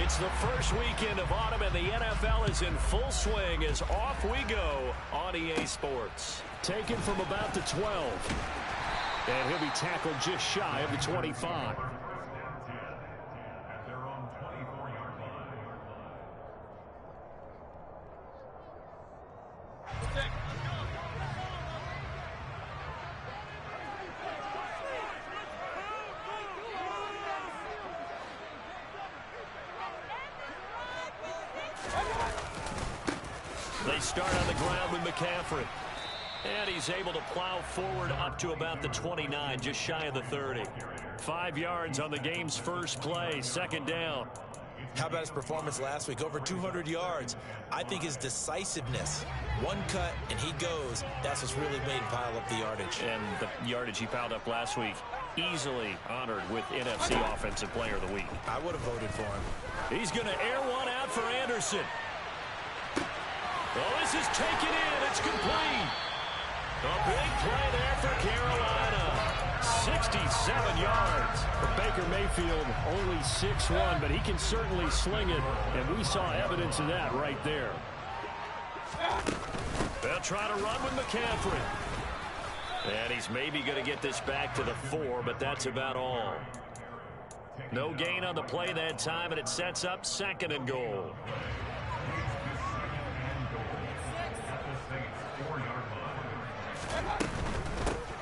It's the first weekend of autumn, and the NFL is in full swing as off we go on EA Sports. Taken from about the 12. And he'll be tackled just shy of the 25. They start on the ground with McCaffrey. And he's able to plow forward up to about the 29, just shy of the 30. 5 yards on the game's first play, second down. How about his performance last week? Over 200 yards. I think his decisiveness. One cut, and he goes. That's what's really made him pile up the yardage. And the yardage he piled up last week, easily honored with NFC Offensive Player of the Week. I would have voted for him. He's going to air one out for Anderson. Oh, this is taken in. It's complete. A big play there for Carolina. 67 yards. For Baker Mayfield, only 6'1", but he can certainly sling it, and we saw evidence of that right there. They'll try to run with McCaffrey. And he's maybe going to get this back to the 4, but that's about all. No gain on the play that time, and it sets up 2nd and goal.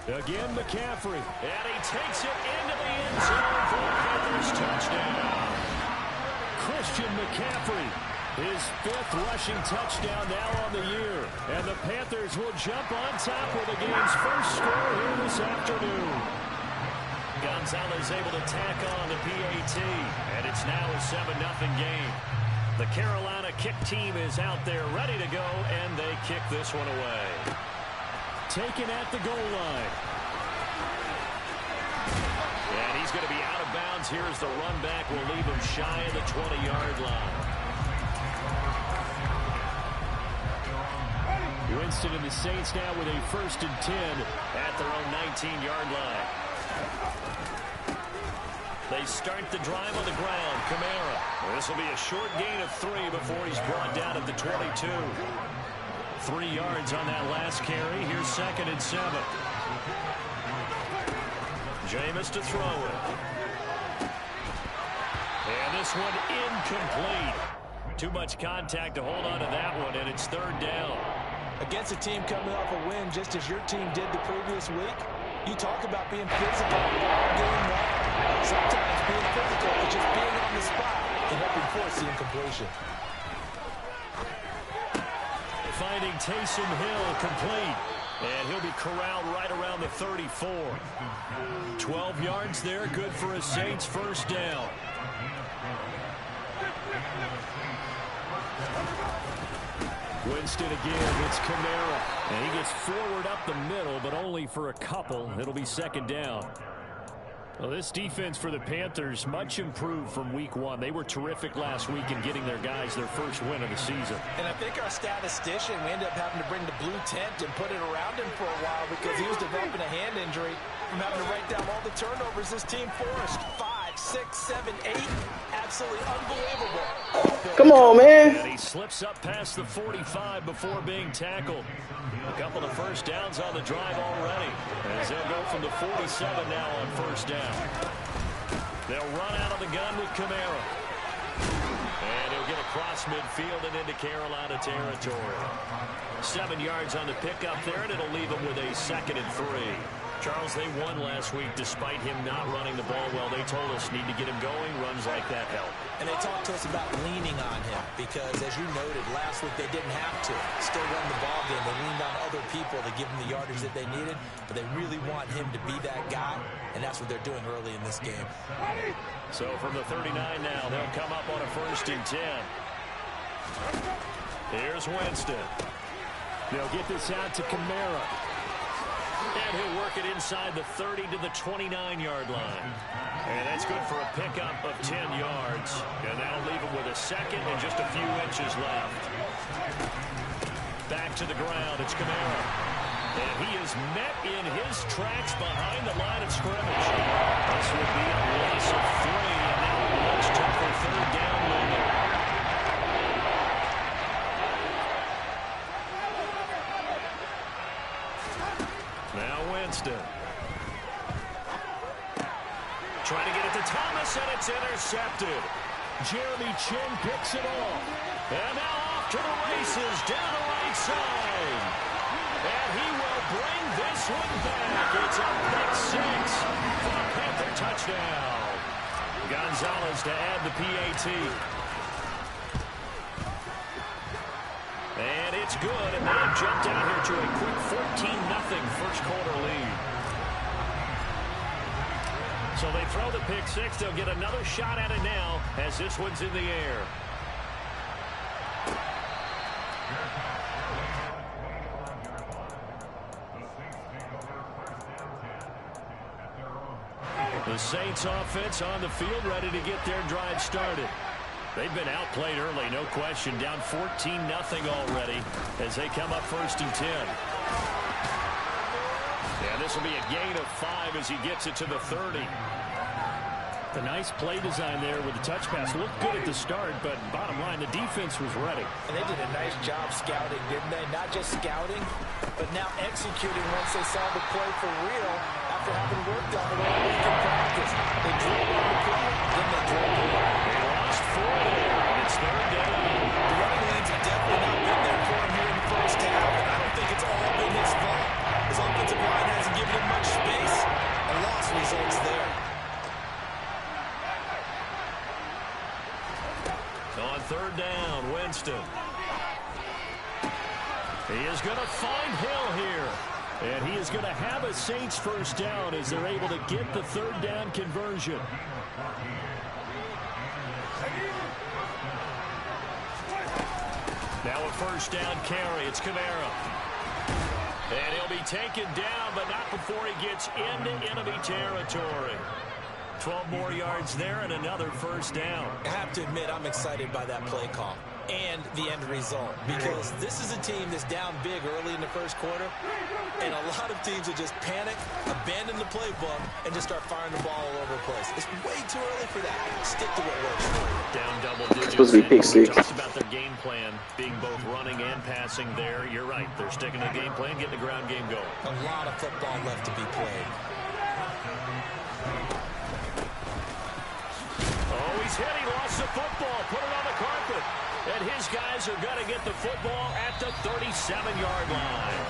Again, McCaffrey. And he takes it into the end zone for a Panthers touchdown. Christian McCaffrey, his 5th rushing touchdown now on the year. And the Panthers will jump on top with the game's first score here this afternoon. Gonzalez able to tack on the PAT. And it's now a 7-0 game. The Carolina kick team is out there ready to go, and they kick this one away. Taken at the goal line. And he's going to be out of bounds. Here's the run back. Will leave him shy of the 20-yard line. Winston and the Saints now with a 1st and 10 at their own 19-yard line. They start the drive on the ground. Kamara. This will be a short gain of 3 before he's brought down at the 22. 3 yards on that last carry. Here's 2nd and 7. Jameis to throw it. And this one incomplete. Too much contact to hold on to that one, and it's 3rd down. Against a team coming off a win, just as your team did the previous week, you talk about being physical all game long. Sometimes being physical is just being on the spot and helping force the incompletion. Finding Taysom Hill complete. And he'll be corralled right around the 34. 12 yards there, good for a Saints 1st down. Winston again, it's Kamara. And he gets forward up the middle, but only for a couple. It'll be 2nd down. Well, this defense for the Panthers, much improved from week 1. They were terrific last week in getting their guys their first win of the season. And I think our statistician, we ended up having to bring the blue tent and put it around him for a while because he was developing a hand injury from having to write down all the turnovers this team forced. 5, 6, 7, 8. Absolutely unbelievable. Come on, man. And he slips up past the 45 before being tackled. A couple of 1st downs on the drive already. As they'll go from the 47 now on 1st down. They'll run out of the gun with Kamara. And he'll get across midfield and into Carolina territory. 7 yards on the pickup there, and it'll leave him with a 2nd and 3. Charles, they won last week despite him not running the ball well. They told us need to get him going. Runs like that help. And they talked to us about leaning on him because, as you noted, last week they didn't have to. Still run the ball game. They leaned on other people to give them the yardage that they needed, but they really want him to be that guy, and that's what they're doing early in this game. So from the 39 now, they'll come up on a 1st and 10. Here's Winston. They'll get this out to Kamara. And he'll work it inside the 30 to the 29-yard line. And that's good for a pickup of 10 yards. And that'll leave him with a 2nd and just a few inches left. Back to the ground. It's Kamara. And he is met in his tracks behind the line of scrimmage. This would be a loss of 3. And now a much tougher 3rd down moment. Now Winston. Trying to get it to Thomas, and it's intercepted. Jeremy Chin picks it off. And now off to the races, down the right side. And he will bring this one back. It's a big 6 for a Panther touchdown. Gonzalez to add the PAT. And it's good, and they have jumped out here to a quick 14-0 first quarter lead. So they throw the pick 6. They'll get another shot at it now as this one's in the air. The Saints offense on the field ready to get their drive started. They've been outplayed early, no question. Down 14-0 already as they come up 1st and 10. Yeah, this will be a gain of 5 as he gets it to the 30. The nice play design there with the touch pass. Looked good at the start, but bottom line, the defense was ready. And they did a nice job scouting, didn't they? Not just scouting, but now executing once they saw the play for real after having worked on it all week in practice. They drilled on the play, then they drilled the play. They lost 4 there, and it's 3rd down. The running lanes have definitely not been there for him here in the first half, and I don't think it's all been his fault. His offensive line hasn't given him much space, and loss results there. On 3rd down, Winston. He is going to find Hill here. And he is going to have a Saints first down as they're able to get the 3rd down conversion. Now a first down carry. It's Kamara. And he'll be taken down, but not before he gets into enemy territory. 12 more yards there and another first down. I have to admit, I'm excited by that play call and the end result, because this is a team that's down big early in the first quarter, and a lot of teams will just panic, abandon the playbook, and just start firing the ball all over the place. It's way too early for that. Stick to what works. Down double digits. Supposed to be pick 6. Talked about their game plan being both running and passing there. You're right. They're sticking to the game plan, getting the ground game going. A lot of football left to be played. Oh, he's hit. He lost the football. Put it on the carpet. And his guys are going to get the football at the 37-yard line.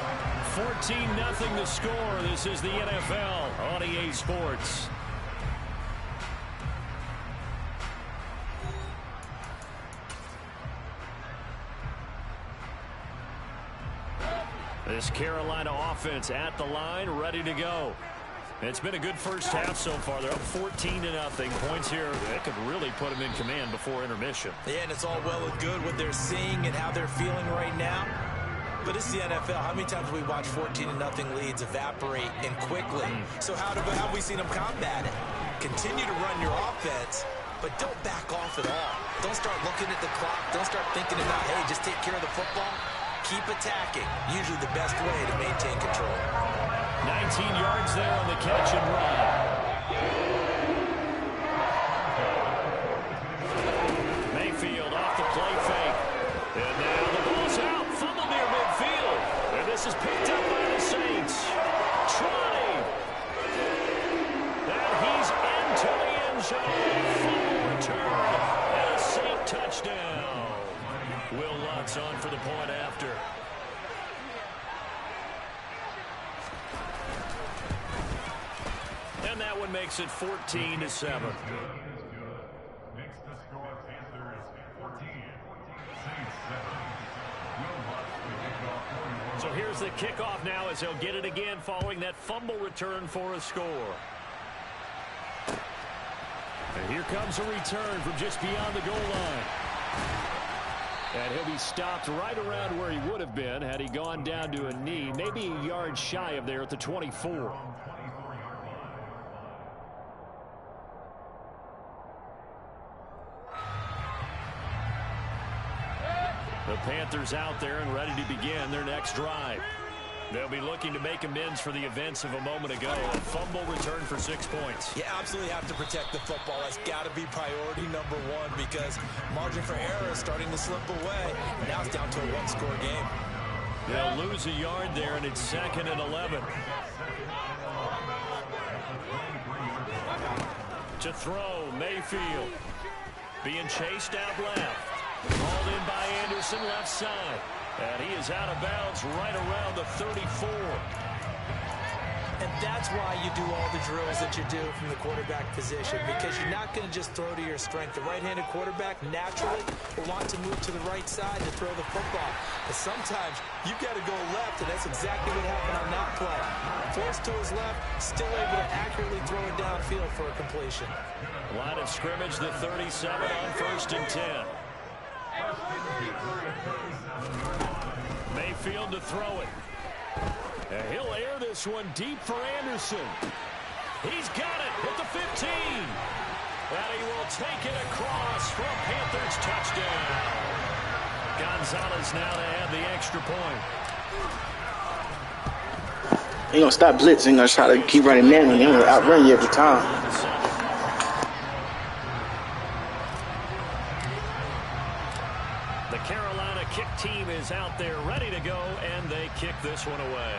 14-0 the score. This is the NFL on EA Sports. This Carolina offense at the line, ready to go. It's been a good first half so far. They're up 14-0. Points here that could really put them in command before intermission. Yeah, and it's all well and good what they're seeing and how they're feeling right now. But it's the NFL. How many times have we watched 14-0 leads evaporate and quickly? So how have we seen them combat it? Continue to run your offense, but don't back off at all. Don't start looking at the clock. Don't start thinking about, hey, just take care of the football. Keep attacking. Usually the best way to maintain control. 19 yards there on the catch and run. Mayfield off the play fake. And now the ball's out. Fumble near midfield. And this is picked up by the Saints. Trying. And he's into the end zone. Fumble return. And a Saint touchdown. Will Lutz on for the point after. And that one makes it 14-7. So here's the kickoff now as they'll get it again following that fumble return for a score. And here comes a return from just beyond the goal line. And he'll be stopped right around where he would have been had he gone down to a knee, maybe a yard shy of there at the 24. The Panthers out there and ready to begin their next drive. They'll be looking to make amends for the events of a moment ago. A fumble return for 6 points. You absolutely have to protect the football. That's got to be priority number one, because margin for error is starting to slip away. Now it's down to a one-score game. They'll lose a yard there, and it's 2nd and 11. To throw, Mayfield. Being chased out left. Called in by Anderson, left side. And he is out of bounds right around the 34. And that's why you do all the drills that you do from the quarterback position, because you're not going to just throw to your strength. The right-handed quarterback naturally will want to move to the right side to throw the football. But sometimes you've got to go left, and that's exactly what happened on that play. Forced to his left, still able to accurately throw it downfield for a completion. Line of scrimmage, the 37 on 1st and 10. Mayfield to throw it. And he'll air this one deep for Anderson. He's got it at the 15. And he will take it across for a Panthers touchdown. Gonzalez now to add the extra point. He gonna stop blitzing. Gonna try to keep running man on you. Gonna outrun you every time. The Carolina kick team is out there ready to go, and they kick this one away.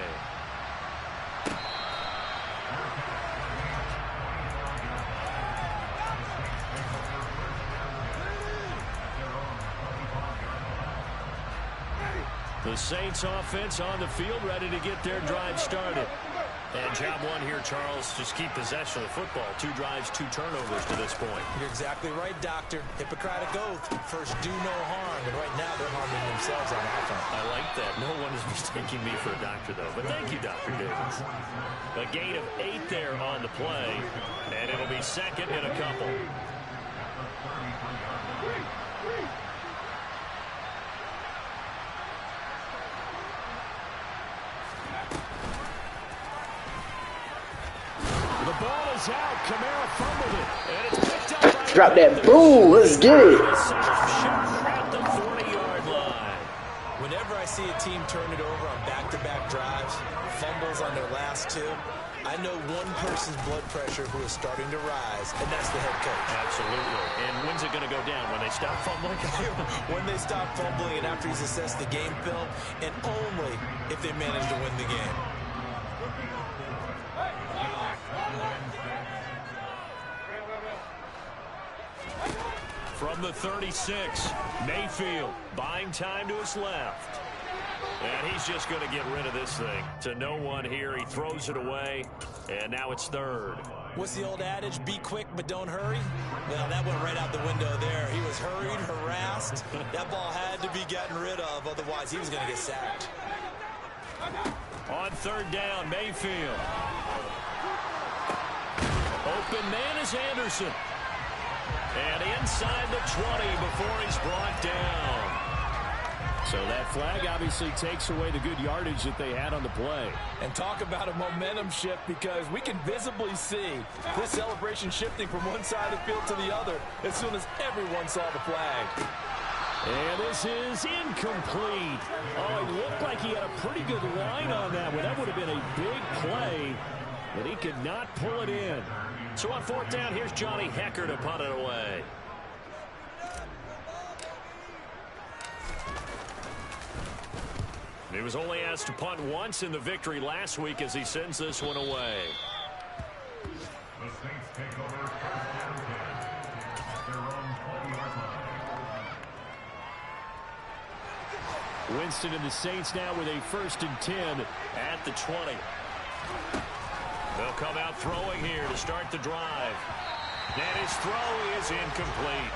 The Saints offense on the field, ready to get their drive started. And job one here, Charles, just keep possession of the football. 2 drives, 2 turnovers to this point. You're exactly right, Doctor. Hippocratic oath. First, do no harm. And right now, they're harming themselves on offense. I like that. No one is mistaking me for a doctor, though. But thank you, Dr. Davis. A gain of 8 there on the play. And it'll be 2nd and a couple. The ball is out. Kamara fumbled it. And it's picked up by Drop that. Boom. Let's get it. At the 40-yard line. Whenever I see a team turn it over on back-to-back drives, fumbles on their last 2, I know one person's blood pressure who is starting to rise, and that's the head coach. Absolutely. And when's it going to go down? When they stop fumbling? When they stop fumbling and after he's assessed the game film, and only if they manage to win the game. From the 36, Mayfield buying time to his left. And he's just going to get rid of this thing. To no one here. He throws it away. And now it's 3rd. What's the old adage? Be quick, but don't hurry? Well, that went right out the window there. He was hurried, harassed. That ball had to be gotten rid of. Otherwise, he was going to get sacked. On 3rd down, Mayfield. Open man is Anderson. And inside the 20 before he's brought down. So that flag obviously takes away the good yardage that they had on the play. And talk about a momentum shift, because we can visibly see this celebration shifting from one side of the field to the other as soon as everyone saw the flag. And this is incomplete. Oh, it looked like he had a pretty good line on that one. That would have been a big play, but he could not pull it in. So on 4th down, here's Johnny Hecker to punt it away. He was only asked to punt once in the victory last week as he sends this one away. The Saints take over at their own 20-yard line. Winston and the Saints now with a 1st and 10 at the 20. They'll come out throwing here to start the drive. And his throw is incomplete.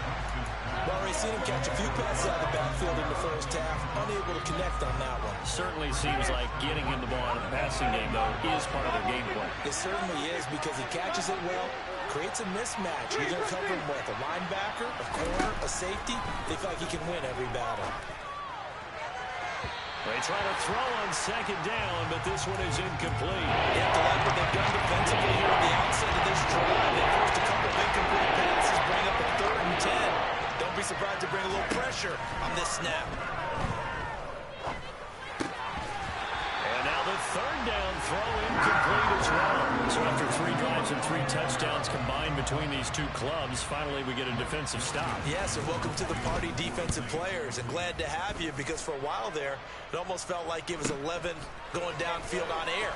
Well, we've seen him catch a few passes out of the backfield in the first half. Unable to connect on that one. Certainly seems like getting him the ball out of the passing game, though, is part of their game plan. It certainly is, because he catches it well, creates a mismatch. You're going to cover him with a linebacker, a corner, a safety. They feel like he can win every battle. They try to throw on 2nd down, but this one is incomplete. You have to like what they've done defensively here at the outset of this drive. They forced a couple of incomplete passes, bring up a 3rd and 10. Don't be surprised to bring a little pressure on this snap. And now the third down throw incomplete as well. So after 3 drives and 3 touchdowns combined between these two clubs, finally we get a defensive stop. Yes, and welcome to the party, defensive players. And glad to have you, because for a while there, it almost felt like it was 11 going downfield on air.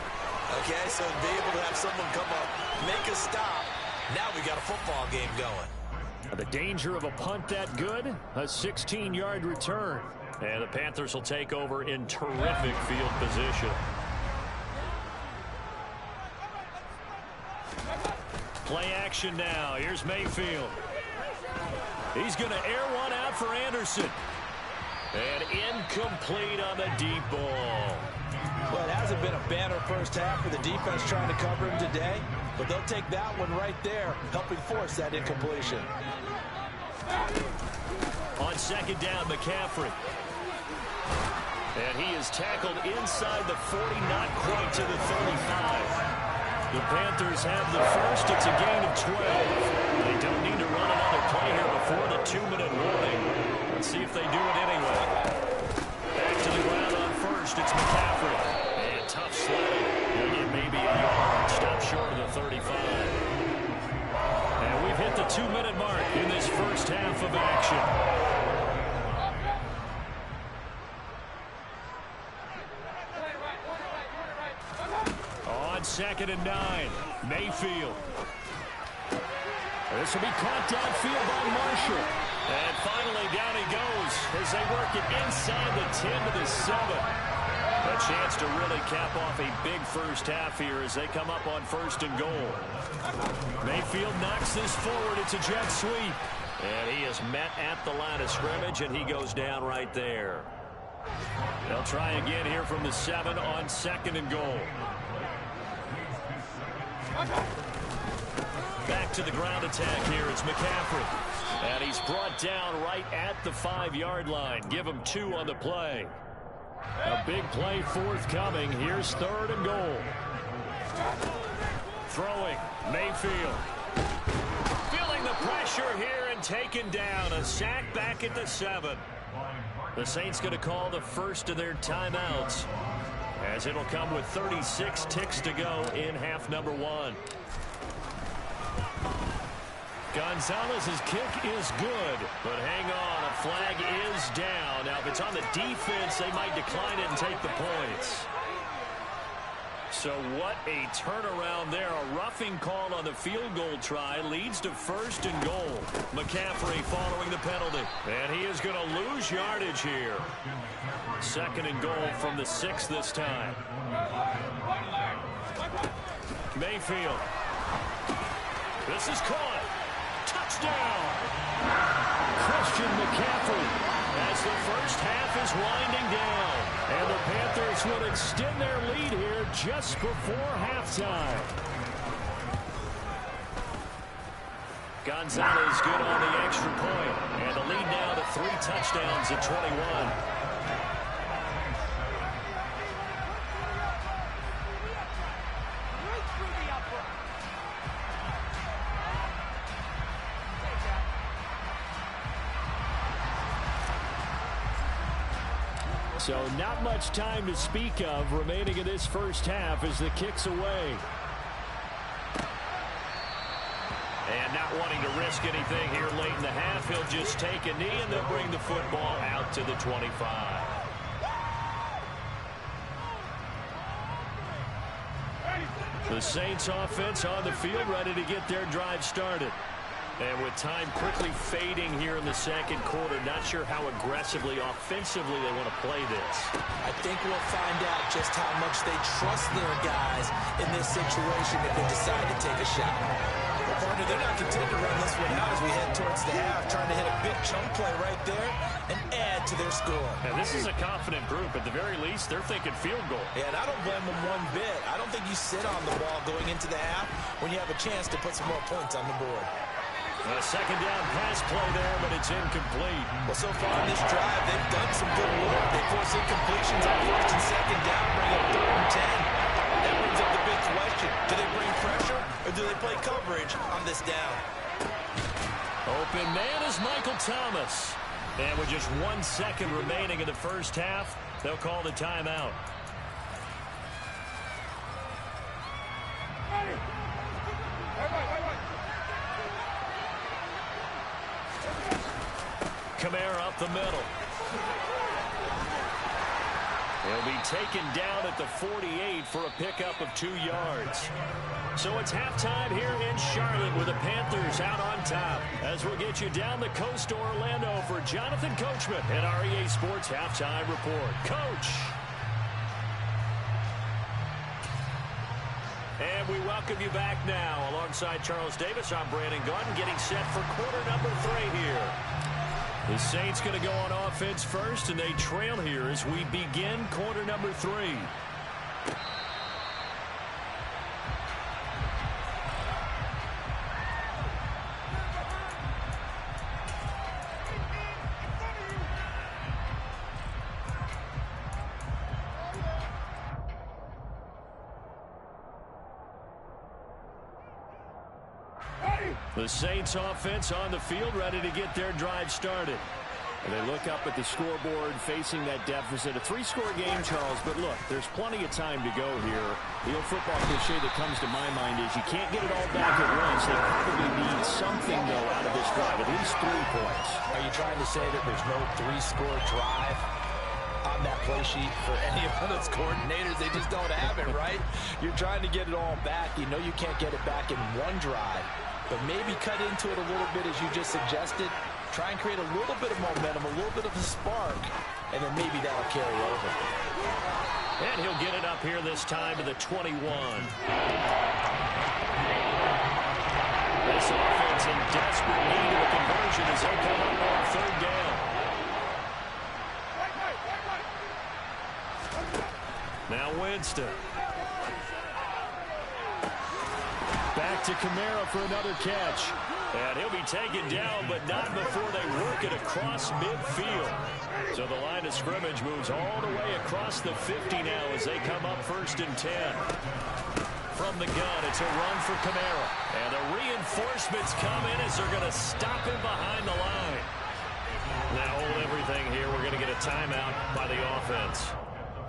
Okay, so to be able to have someone come up, make a stop, now we got a football game going. The danger of a punt that good, a 16-yard return. And the Panthers will take over in terrific field position. Play action now. Here's Mayfield. He's going to air one out for Anderson. And incomplete on the deep ball. Well, it hasn't been a banner first half for the defense trying to cover him today, but they'll take that one right there, helping force that incompletion. On second down, McCaffrey. And he is tackled inside the 40, not quite to the 35. The Panthers have the first. It's a gain of 12. They don't need to run another play here before the 2-minute warning. Let's see if they do it anyway. Back to the ground on first. It's McCaffrey. And tough sledding. He'll get maybe a yard. Stop short of the 35. And we've hit the 2-minute mark in this first half of action. Second and 9. Mayfield. This will be caught downfield by Marshall. And finally down he goes as they work it inside the 10 to the 7. A chance to really cap off a big first half here as they come up on first and goal. Mayfield knocks this forward. It's a jet sweep. And he is met at the line of scrimmage, and he goes down right there. They'll try again here from the 7 on second and goal. Back to the ground attack here. It's McCaffrey. And he's brought down right at the 5-yard line. Give him 2 on the play. A big play forthcoming. Here's third and goal. Throwing. Mayfield. Feeling the pressure here and taken down. A sack back at the 7. The Saints going to call the first of their timeouts, as it'll come with 36 ticks to go in half number 1. Gonzalez's kick is good, but hang on, a flag is down. Now, if it's on the defense, they might decline it and take the points. So what a turnaround there. A roughing call on the field goal try leads to first and goal. McCaffrey following the penalty, and he is going to lose yardage here. Second and goal from the 6 this time. Mayfield. This is caught. Touchdown. Christian McCaffrey as the first half is winding down. And the Panthers will extend their lead here just before halftime. Gonzalez good on the extra point. And the lead now to 3 touchdowns at 21. So not much time to speak of remaining in this first half as the kick's away. And not wanting to risk anything here late in the half, he'll just take a knee and they'll bring the football out to the 25. The Saints offense on the field ready to get their drive started. And with time quickly fading here in the second quarter, not sure how aggressively, offensively they want to play this. I think we'll find out just how much they trust their guys in this situation if they decide to take a shot. But partner, they're not content to run this one out as we head towards the half, trying to hit a big chunk play right there and add to their score. And this is a confident group. At the very least, they're thinking field goal. Yeah, and I don't blame them one bit. I don't think you sit on the ball going into the half when you have a chance to put some more points on the board. A second down pass play there, but it's incomplete. Well, so far in this drive, they've done some good work. They force incompletions on first and second down, bring up 3rd and 10. That brings up the big question. Do they bring pressure, or do they play coverage on this down? Open man is Michael Thomas. And with just 1 second remaining in the first half, they'll call the timeout. Kamara up the middle. He'll be taken down at the 48 for a pickup of 2 yards. So it's halftime here in Charlotte with the Panthers out on top. As we'll get you down the coast to Orlando for Jonathan Coachman at our EA Sports Halftime Report. Coach! And we welcome you back now. Alongside Charles Davis, I'm Brandon Gaudin, getting set for quarter number 3 here. The Saints going to go on offense first, and they trail here as we begin quarter number 3. The Saints offense on the field, ready to get their drive started. And they look up at the scoreboard, facing that deficit. A 3-score game, Charles, but look, there's plenty of time to go here. The old football cliche that comes to my mind is you can't get it all back at once. They probably need something, though, out of this drive, at least 3 points. Are you trying to say that there's no 3-score drive on that play sheet for any of those coordinators? They just don't have it, right? You're trying to get it all back. You know you can't get it back in one drive, but maybe cut into it a little bit, as you just suggested. Try and create a little bit of momentum, a little bit of a spark, and then maybe that'll carry over. And he'll get it up here this time to the 21. This offense in desperate need of a conversion as they come up on 3rd down. Now Winston. Back to Kamara for another catch. And he'll be taken down, but not before they work it across midfield. So the line of scrimmage moves all the way across the 50 now as they come up 1st and 10. From the gun, it's a run for Kamara. And the reinforcements come in as they're going to stop him behind the line. Now hold everything here. We're going to get a timeout by the offense.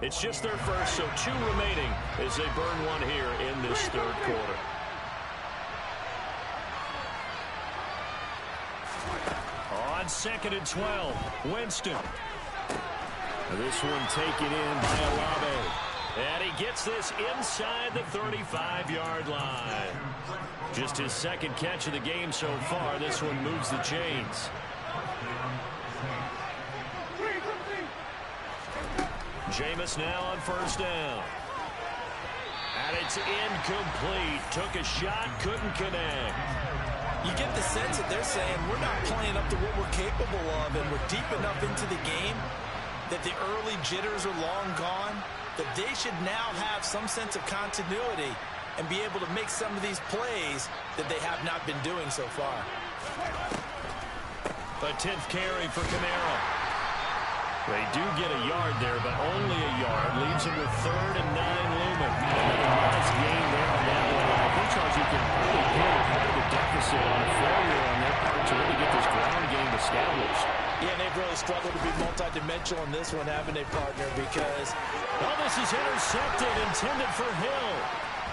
It's just their first, so 2 remaining as they burn one here in this 3rd quarter. On 2nd and 12, Winston. This one taken in by Olave. And he gets this inside the 35-yard line. Just his 2nd catch of the game so far. This one moves the chains. Jameis now on 1st down. And it's incomplete. Took a shot, couldn't connect. You get the sense that they're saying we're not playing up to what we're capable of, and we're deep enough into the game that the early jitters are long gone, that they should now have some sense of continuity and be able to make some of these plays that they have not been doing so far. A 10th carry for Kamara. They do get a yard there, but only a yard. Leaves him with 3rd and 9 looming. Another nice gain there on that one. I think, Charles, you can really put part of the deficit on a failure on their part to really get this ground game established. Yeah, they've really struggled to be multidimensional in this one, haven't they, partner? Because, well, this is intercepted, intended for Hill.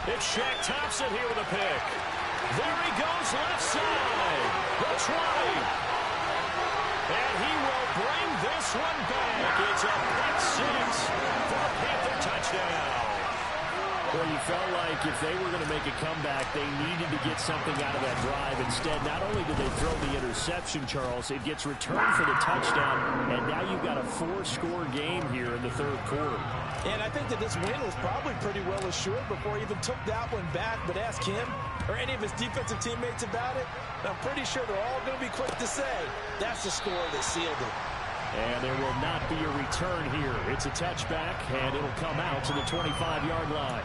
It's Shaq Thompson here with a pick. There he goes, left side. The 20. And he will bring this one back. It's a pick 6 for a Panther touchdown. Well, you felt like if they were going to make a comeback, they needed to get something out of that drive. Instead, not only did they throw the interception, Charles, it gets returned for the touchdown, and now you've got a 4-score game here in the 3rd quarter. And I think that this win was probably pretty well assured before he even took that one back. But ask him or any of his defensive teammates about it, I'm pretty sure they're all going to be quick to say that's the score that sealed it. And there will not be a return here. It's a touchback, and it'll come out to the 25-yard line.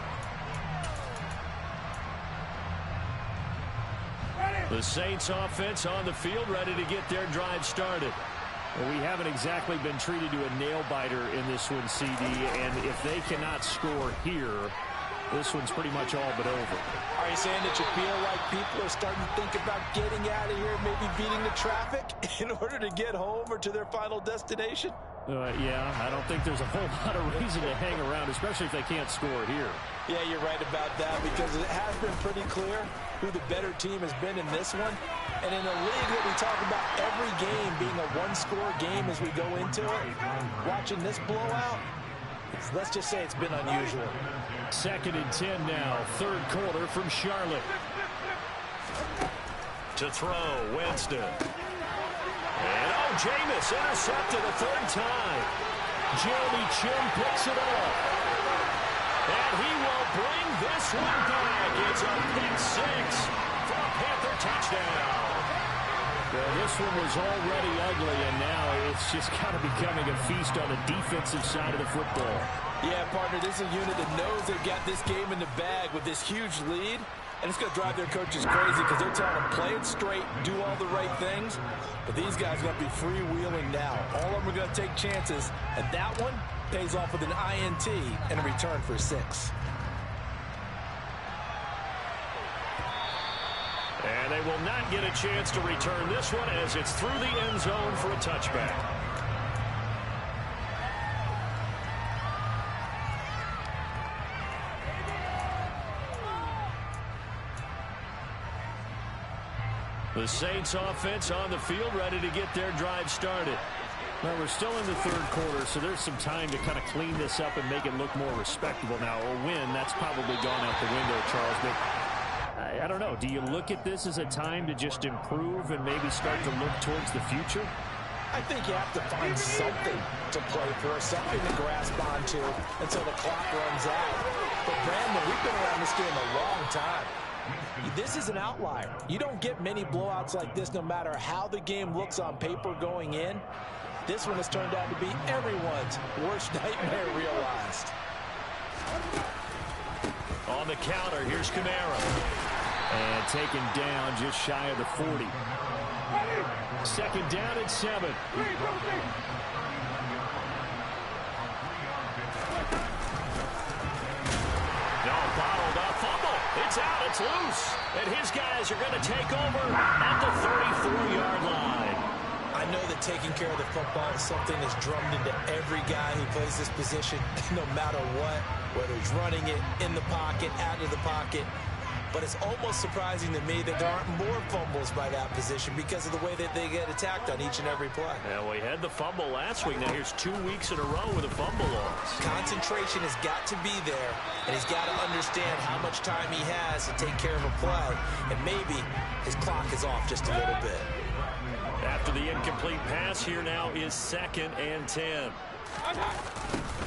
The Saints offense on the field, ready to get their drive started. Well, we haven't exactly been treated to a nail-biter in this one, CD, and if they cannot score here, this one's pretty much all but over. Are you saying that you feel like people are starting to think about getting out of here, maybe beating the traffic in order to get home or to their final destination? Yeah, I don't think there's a whole lot of reason to hang around, especially if they can't score here. Yeah, you're right about that because it has been pretty clear who the better team has been in this one. And in a league that we talk about every game being a one-score game as we go into it, watching this blowout, let's just say it's been unusual. 2nd and 10 now, 3rd quarter from Charlotte. To throw, Winston. And Jameis intercepted a 3rd time. Jeremy Chin picks it up. And he will bring this one back. It's a pick 6 for a Panther touchdown. Well, this one was already ugly, and now it's just kind of becoming a feast on the defensive side of the football. Yeah, partner, this is a unit that knows they've got this game in the bag with this huge lead. And it's going to drive their coaches crazy because they're telling them play it straight, do all the right things. But these guys are going to be freewheeling now. All of them are going to take chances. And that one pays off with an INT and a return for 6. And they will not get a chance to return this one as it's through the end zone for a touchback. The Saints offense on the field ready to get their drive started. Well, we're still in the 3rd quarter, so there's some time to kind of clean this up and make it look more respectable. Now, a win, that's probably gone out the window, Charles. But I don't know. Do you look at this as a time to just improve and maybe start to look towards the future? I think you have to find something to play for, something to grasp onto until the clock runs out. But, Brandon, we've been around this game a long time. This is an outlier. You don't get many blowouts like this no matter how the game looks on paper going in. This one has turned out to be everyone's worst nightmare realized. On the counter, here's Kamara. And taken down just shy of the 40. 2nd down and 7. No, bottled up fumble. It's out, it's loose. And his guys are going to take over at the 34-yard line. I know that taking care of the football is something that's drummed into every guy who plays this position, no matter what, whether he's running it, in the pocket, out of the pocket. But it's almost surprising to me that there aren't more fumbles by that position because of the way that they get attacked on each and every play. Yeah, we had the fumble last week. Now here's 2 weeks in a row with a fumble loss. Concentration has got to be there, and he's got to understand how much time he has to take care of a play. And maybe his clock is off just a little bit. After the incomplete pass, here now is 2nd and 10.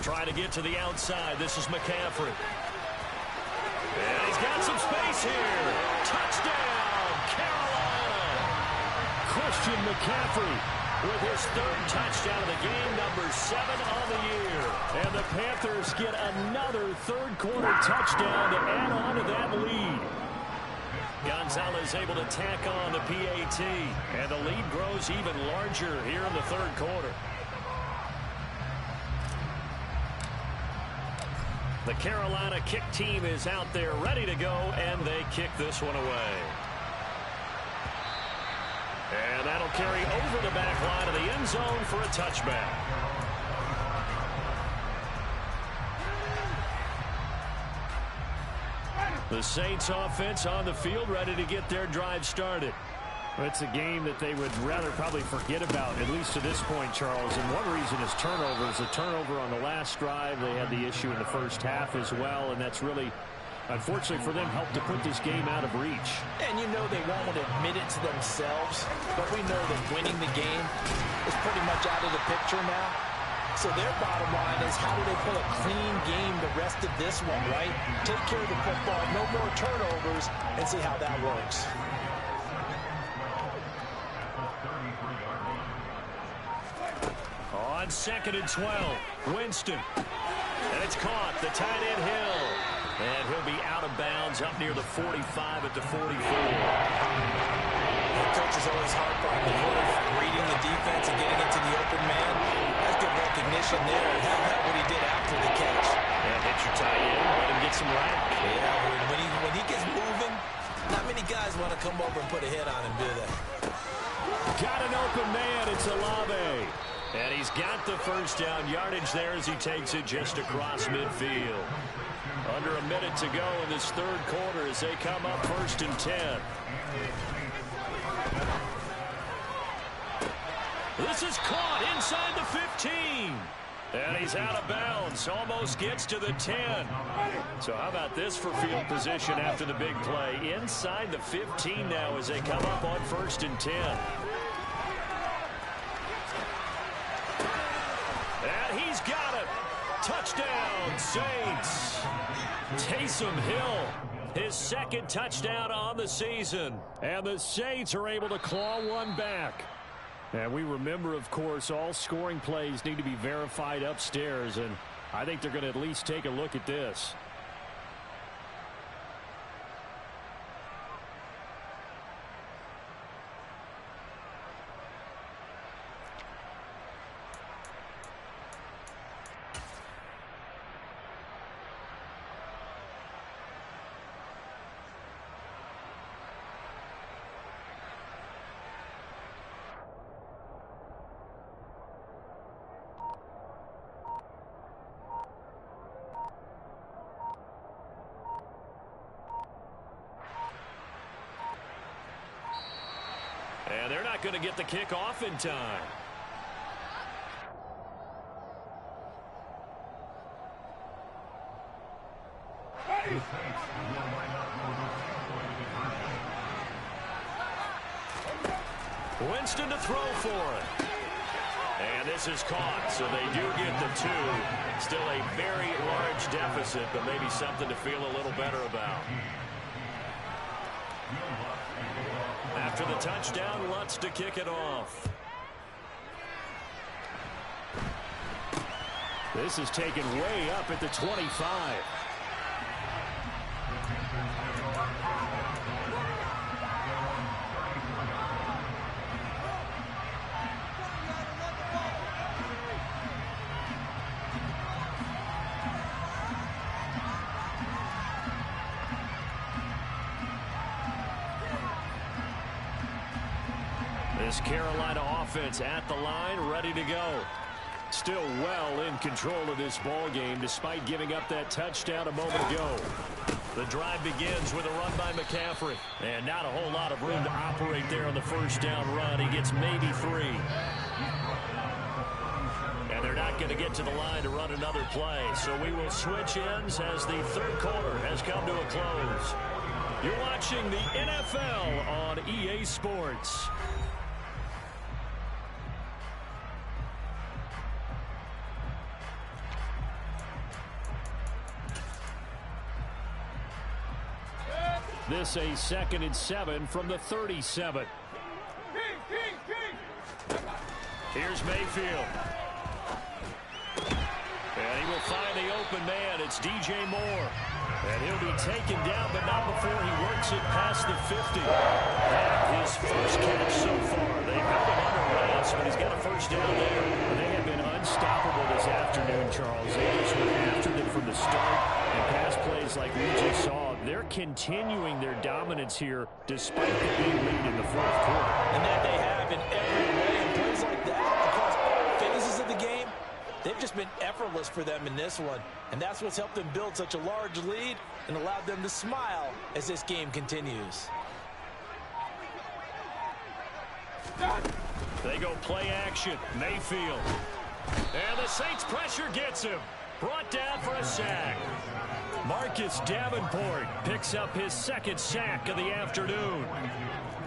Trying to get to the outside. This is McCaffrey. And he's got some space here. Touchdown, Carolina. Christian McCaffrey with his 3rd touchdown of the game, number 7 on the year. And the Panthers get another 3rd quarter touchdown to add on to that lead. Gonzalez able to tack on the PAT, and the lead grows even larger here in the 3rd quarter. The Carolina kick team is out there ready to go, and they kick this one away. And that'll carry over the back line of the end zone for a touchback. The Saints offense on the field ready to get their drive started. It's a game that they would rather probably forget about, at least to this point, Charles. And one reason is turnovers. A turnover on the last drive. They had the issue in the first half as well, and that's really, unfortunately for them, helped to put this game out of reach. And you know they won't admit it to themselves, but we know that winning the game is pretty much out of the picture now. So their bottom line is, how do they play a clean game the rest of this one, right? Take care of the football, no more turnovers, and see how that works. On 2nd and 12, Winston. And it's caught, the tight end Hill. And he'll be out of bounds up near the 45 at the 44. The coach is always hard on the reading the defense and getting into the open man. That's good recognition there. And how about what he did after the catch? And hit your tight end, let him get some rack. Yeah, when he gets moving, not many guys want to come over and put a hit on him, do they? Got an open man, it's Olave. And he's got the first down yardage there as he takes it just across midfield. Under a minute to go in this third quarter as they come up 1st and 10. This is caught inside the 15. And he's out of bounds. Almost gets to the 10. So how about this for field position after the big play? Inside the 15 now as they come up on 1st and 10. And he's got it. Touchdown, Saints. Taysom Hill, his second touchdown on the season. And the Saints are able to claw one back. And we remember, of course, all scoring plays need to be verified upstairs. And I think they're going to at least take a look at this. And they're not going to get the kick off in time. Winston to throw for it. And this is caught, so they do get the 2. Still a very large deficit, but maybe something to feel a little better about. After the touchdown, Lutz to kick it off. This is taken way up at the 25. This Carolina offense at the line, ready to go. Still well in control of this ball game despite giving up that touchdown a moment ago. The drive begins with a run by McCaffrey. And not a whole lot of room to operate there on the first down run. He gets maybe 3. And they're not going to get to the line to run another play. So we will switch ends as the third quarter has come to a close. You're watching the NFL on EA Sports. This a 2nd and 7 from the 37. Here's Mayfield. And he will find the open man. It's DJ Moore. And he'll be taken down, but not before he works it past the 50. And his first catch so far. They held him under wraps, but he's got a first down there. They have been unstoppable this afternoon, Charles. They just went after them from the start. And pass plays like we just saw. They're continuing their dominance here despite the big lead in the fourth quarter. And that they have in every way. And plays like that across all phases of the game, they've just been effortless for them in this one. And that's what's helped them build such a large lead and allowed them to smile as this game continues. They go play action. Mayfield. And the Saints pressure gets him. Brought down for a sack. Marcus Davenport picks up his 2nd sack of the afternoon.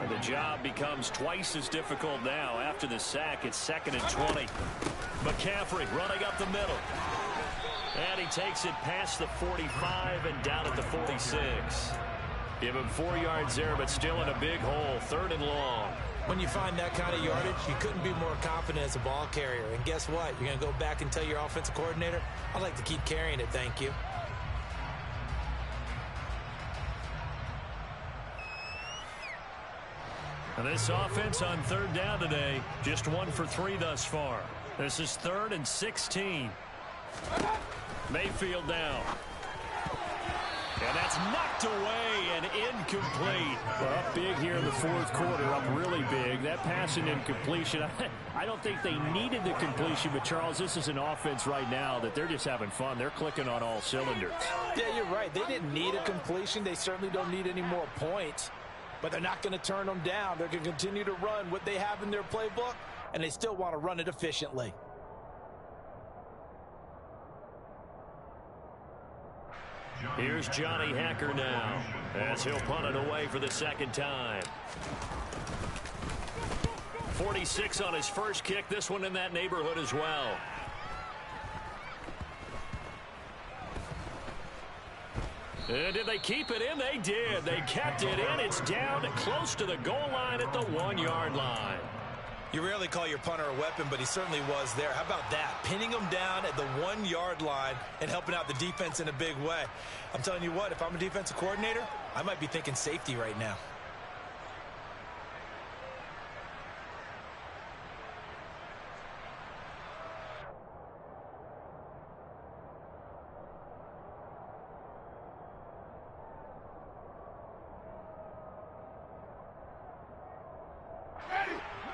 And the job becomes twice as difficult now. After the sack, it's 2nd and 20. McCaffrey running up the middle. And he takes it past the 45 and down at the 46. Give him 4 yards there, but still in a big hole. 3rd and long. When you find that kind of yardage, you couldn't be more confident as a ball carrier. And guess what? You're going to go back and tell your offensive coordinator, I'd like to keep carrying it, thank you. And this offense on 3rd down today, just 1 for 3 thus far. This is 3rd and 16. Mayfield down. And that's knocked away and incomplete. Well, up big here in the fourth quarter, up really big. That pass and incompletion, I don't think they needed the completion, but Charles, this is an offense right now that they're just having fun. They're clicking on all cylinders. Yeah, you're right. They didn't need a completion. They certainly don't need any more points, but they're not going to turn them down. They're going to continue to run what they have in their playbook, and they still want to run it efficiently. Here's Johnny Hacker now as he'll punt it away for the second time. 46 on his first kick. This one in that neighborhood as well. And did they keep it in? They did. They kept it in. It's down close to the goal line at the 1-yard line. You rarely call your punter a weapon, but he certainly was there. How about that? Pinning him down at the 1-yard line and helping out the defense in a big way. I'm telling you what, if I'm a defensive coordinator, I might be thinking safety right now.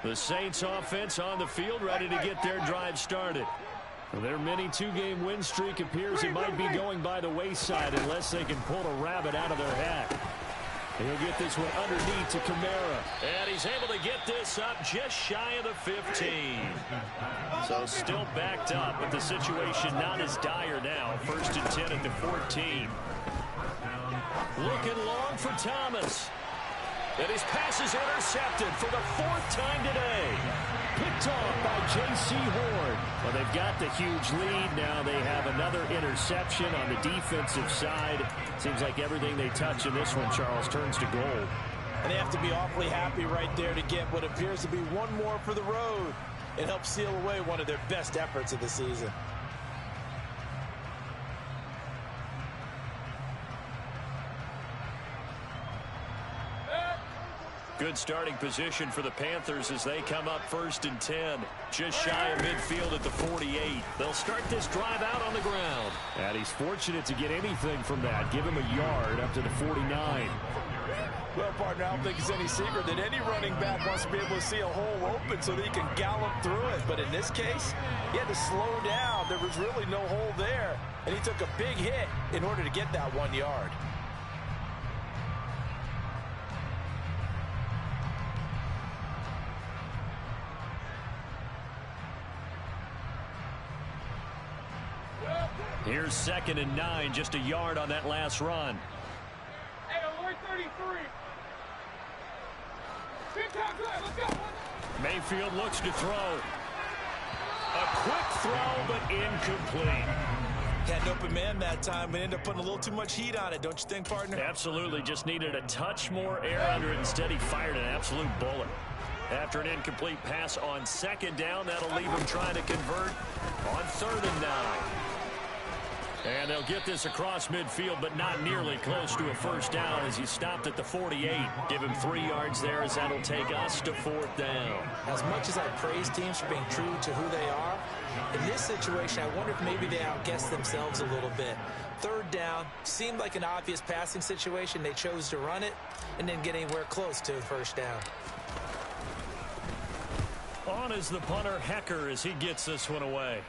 The Saints offense on the field, ready to get their drive started. Their mini two-game win streak appears it might be going by the wayside unless they can pull a rabbit out of their hat. He'll get this one underneath to Kamara. And he's able to get this up just shy of the 15. So still backed up, but the situation not as dire now. 1st and 10 at the 14. Looking long for Thomas. And his pass is intercepted for the 4th time today. Picked off by J.C. Horn. Well, they've got the huge lead. Now they have another interception on the defensive side. Seems like everything they touch in this one, Charles, turns to gold. And they have to be awfully happy right there to get what appears to be one more for the road and help seal away one of their best efforts of the season. Good starting position for the Panthers as they come up 1st and 10. Just shy of midfield at the 48. They'll start this drive out on the ground. And he's fortunate to get anything from that. Give him a yard up to the 49. Well, partner, I don't think it's any secret that any running back wants to be able to see a hole open so that he can gallop through it. But in this case, he had to slow down. There was really no hole there. And he took a big hit in order to get that 1 yard. Here's 2nd and 9, just a yard on that last run. Hey, alert 33. Big time play, let's go. Mayfield looks to throw. A quick throw, but incomplete. Had an open man that time, but ended up putting a little too much heat on it, don't you think, partner? Absolutely, just needed a touch more air under it. Instead, he fired an absolute bullet. After an incomplete pass on 2nd down, that'll leave him trying to convert on 3rd and 9. And they'll get this across midfield, but not nearly close to a 1st down as he stopped at the 48. Give him 3 yards there as that'll take us to 4th down. As much as I praise teams for being true to who they are, in this situation, I wonder if maybe they outguessed themselves a little bit. 3rd down, seemed like an obvious passing situation. They chose to run it and didn't get anywhere close to a 1st down. On is the punter, Hecker, as he gets this one away.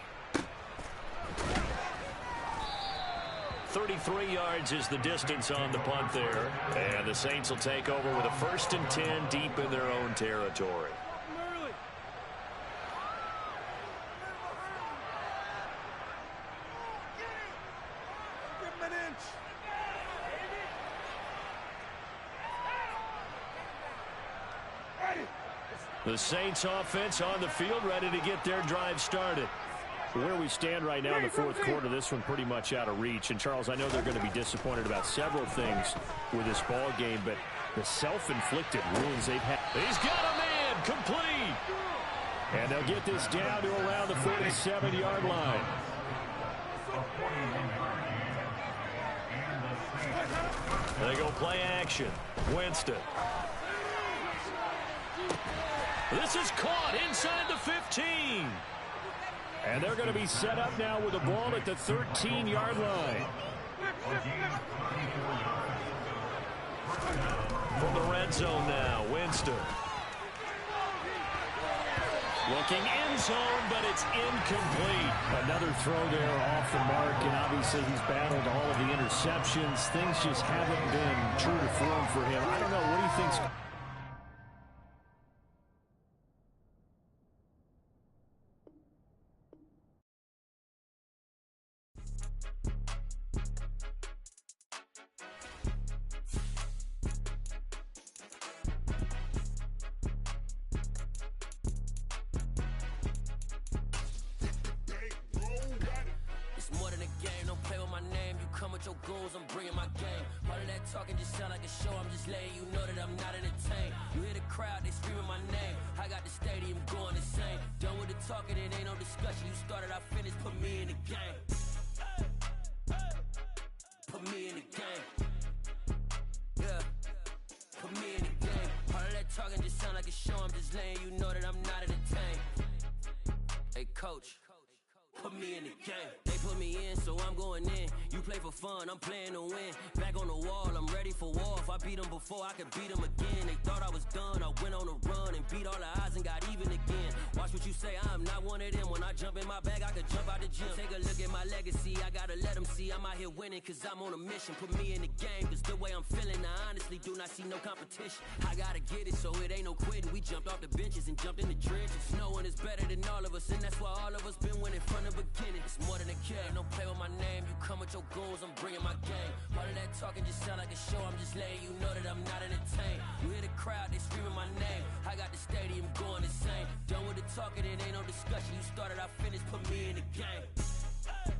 33 yards is the distance on the punt there. And the Saints will take over with a 1st and 10 deep in their own territory. The Saints offense on the field, ready to get their drive started. Where we stand right now in the 4th quarter, this one pretty much out of reach. And, Charles, I know they're going to be disappointed about several things with this ball game, but the self-inflicted wounds they've had. He's got a man, complete. And they'll get this down to around the 47-yard line. They go play action. Winston. This is caught inside the 15. And they're going to be set up now with the ball at the 13-yard line. From the red zone now, Winston. Looking end zone, but it's incomplete. Another throw there off the mark, and obviously he's battled all of the interceptions. Things just haven't been true to form for him. I don't know. What do you think's... Your goals, I'm bringing my game. All of that talking just sound like a show. I'm just letting you know that I'm not entertained. You hear the crowd, they screaming my name. I got the stadium going insane. Done with the talking, it ain't no discussion. You started, I finished, put me in the game. Put me in the game. Yeah, put me in the game. All of that talking just sound like a show. I'm just letting you know that I'm not entertained. Hey, coach. Put me in the game. They put me in, so I'm going in. You play for fun, I'm playing to win. Back on the wall, I'm ready for war. If I beat them before, I could beat them again. They thought I was done, I went on a run and beat all the odds and got even again. Watch what you say, I'm not one of them. When I jump in my bag, I could jump out the gym. Take a look at my legacy, I gotta let them see I'm out here winning, cause I'm on a mission. Put me in the game, cause the way I'm feeling, I honestly do not see no competition. I gotta get it, so it ain't no quitting. We jumped off the benches and jumped in the trenches. No one is better than all of us, and that's why all of us been winning from the beginning. It's more than a game, don't play with my name. You come with your goals, I'm bringing my game. All of that talking just sound like a show. I'm just letting you know that I'm not entertained. You hear the crowd, they screaming my name. I got the stadium going insane. Done with the talking, it ain't no discussion. You started, I finished, put me in the game.